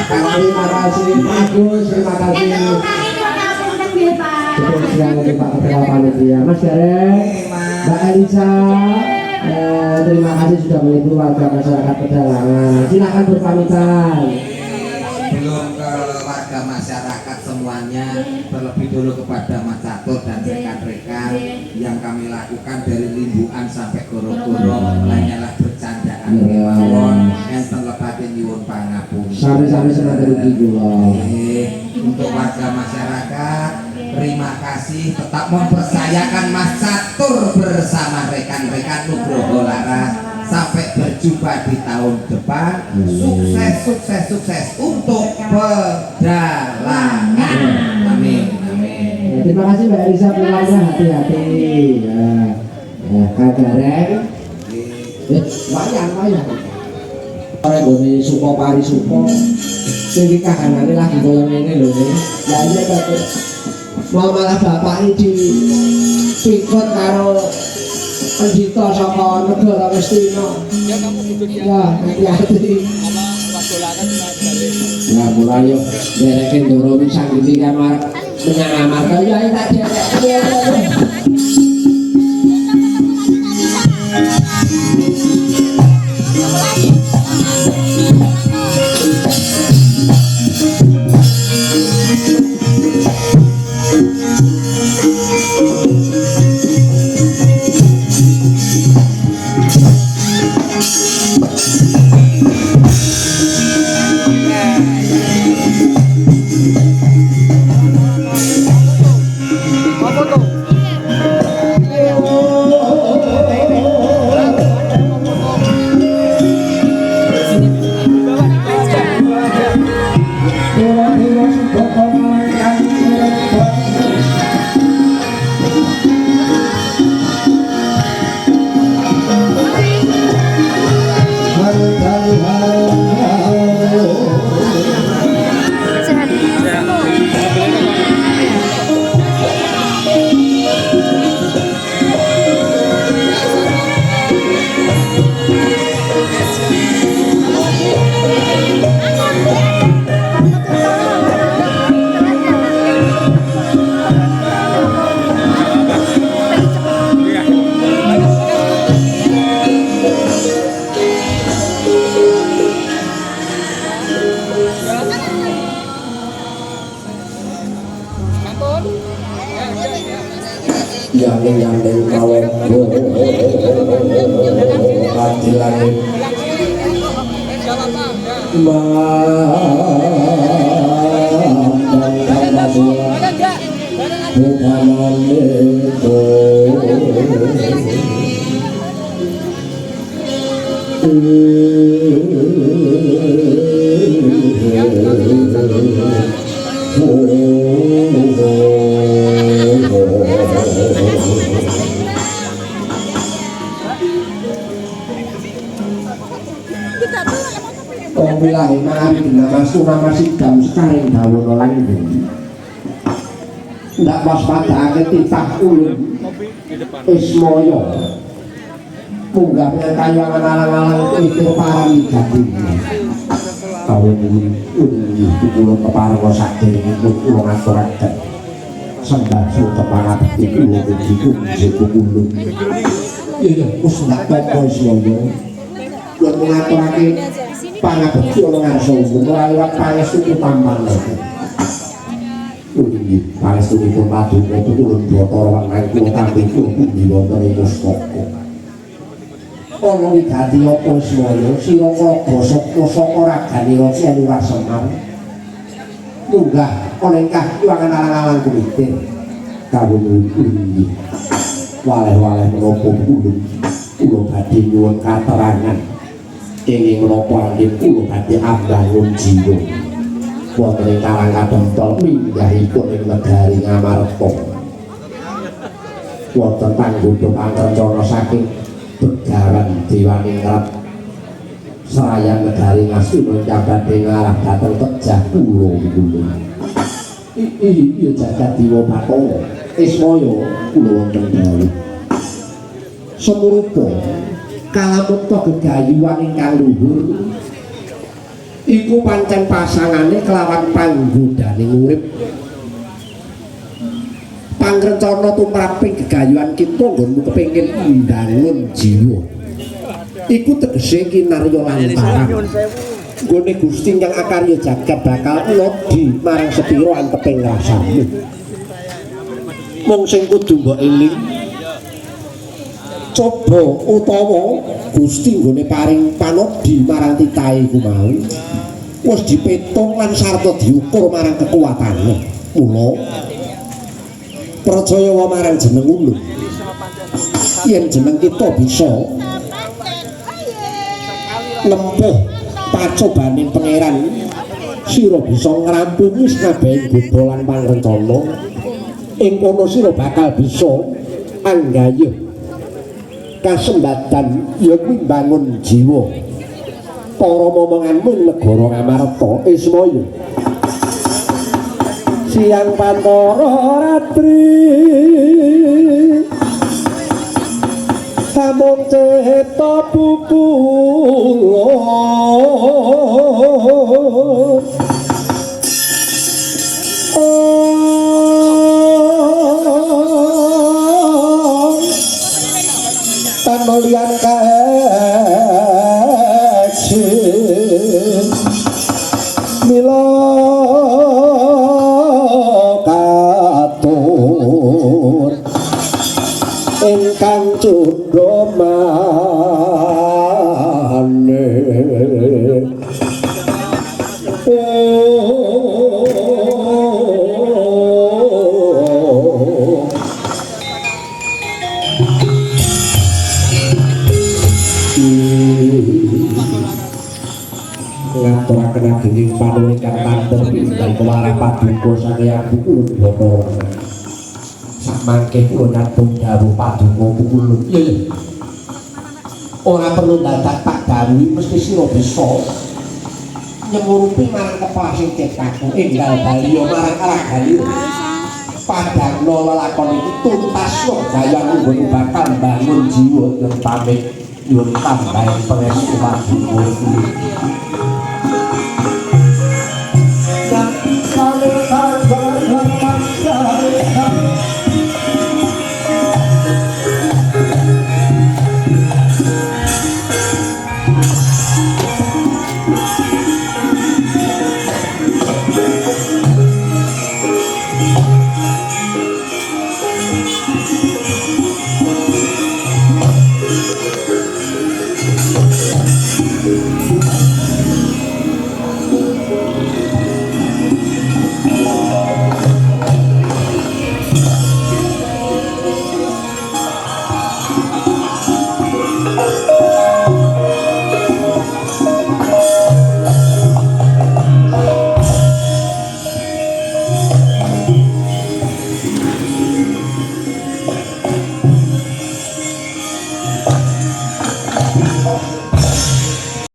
Terima kasih bagus, terima kasih. Betul sekali Pak Ketua Panitia. Mas Gareng, Mbak Elisa, terima kasih sudah menghibur warga masyarakat Pedalangan. Silakan berpamitan. Belum ke warga masyarakat semuanya, terlebih dulu kepada Mas Catur dan rekan-rekan yang kami lakukan dari limbuan sampai goro-goro hanyalah bercandaan kemawon enten lebatin nyuwun pangapunten. Sami-sami semangat kula. Untuk warga masyarakat, terima kasih tetap mempercayakan Mas Catur bersama rekan-rekan Nugroho Laras. Sampai berjumpa di tahun depan. Sukses untuk Pedalangan. Amin. Terima kasih Mbak Elisa, pulangnya hati-hati. Kak Gareng, wayang. Orang gini supo pari supo, sehingga kahanannya lagi goyang ini loh nih. Ya iya Bapak, mau malah bapak ini dipikut karo penjito sama negara Westino. Ya kamu duduk Ya, hati-hati. apa wadolangan balik. Ya mulai yuk, derekin doro bisa gini kamar menyangamar kaya ini tak derek. yang kawin kadilan Wilahe mari nama sunama sidam sekaring dawono langit. Ndak waspadake titah ulun Ismaya. Munggah kayangan alang-alang mikir paramigati. Kawin ini kula kepareng saking kula ngaturaken. Sembah sutepana bekti kula diku ulun. Iya, wis ndak apa Ismaya. Kula ngaturake pangabekti ana ngarsa ora liwat pangestu paman. Ugi panestupun paduka tulung Bathara lan kula kanthi pundi wonten ing pustaka. Ana wigati apa Ismaya sira saka ragane Resi Semar. Munggah ana ingkah iwangan alang-alang kulitir. Kawula ugi waleh-waleh menapa kula badhe nyuwun katerangan. Kenging menapa angin kula badhe ambangun jiwa wonten ing karang kadempel minggahipun ing negari Ngamarta wonten panggoda pangrencana saking Begawan Dewaningrat Serayan negari Ngastina badhe ngarah dhateng Kejah kula iya jagat Dewa Bathara Ismaya kula wonten dalu semurupa kalamukta gegayuhan ingkang luhur iku pancen pasangane kelawan panggodaning urip. Pangrencana tumraping gegayuhan kita nggonmu kepengin mbangun jiwa. Iku tegese kinarya lantaran. Nggone Gusti Kang akarya jagat bakal lodi marang sepira anteping rasamu. Mung sing kudu mbok eling. Coba utawa Gusti nggone paring panodi marang titahe iku mau. Wis dipetung lan sarta diukur marang kekuatane. Mula percaya wae marang jeneng ulun. Yen jeneng kita bisa lempuh pacobaning pangeran, sira bisa ngrampungi sakabehing godha lan pangrencana. Ing kono sira bakal bisa anggayuh kasembatan ya kuwi mbangun jiwa. Para momonganmu negara Ngamarta Ismaya. Siang Pantara Ratri Samung cipta pupulun tanpa lian kaeksin mila katur ingkang cundha maneh ngaturaken ageng panuwun ingkang tanpa pindhang kewarang paduka saking buku Bathara. Mangke kula nyambung dawuh paduka pukulun. Iya. Ora perlu dadak tak dawuhi mesti sira bisa nyemurupi marang kepala sing ciptaku enggal bali marang aragani. Padangno lelakon iki tuntas kok gayane nggon bakal bangun jiwa yen pamit nyuwun tambahan pangestu paduka.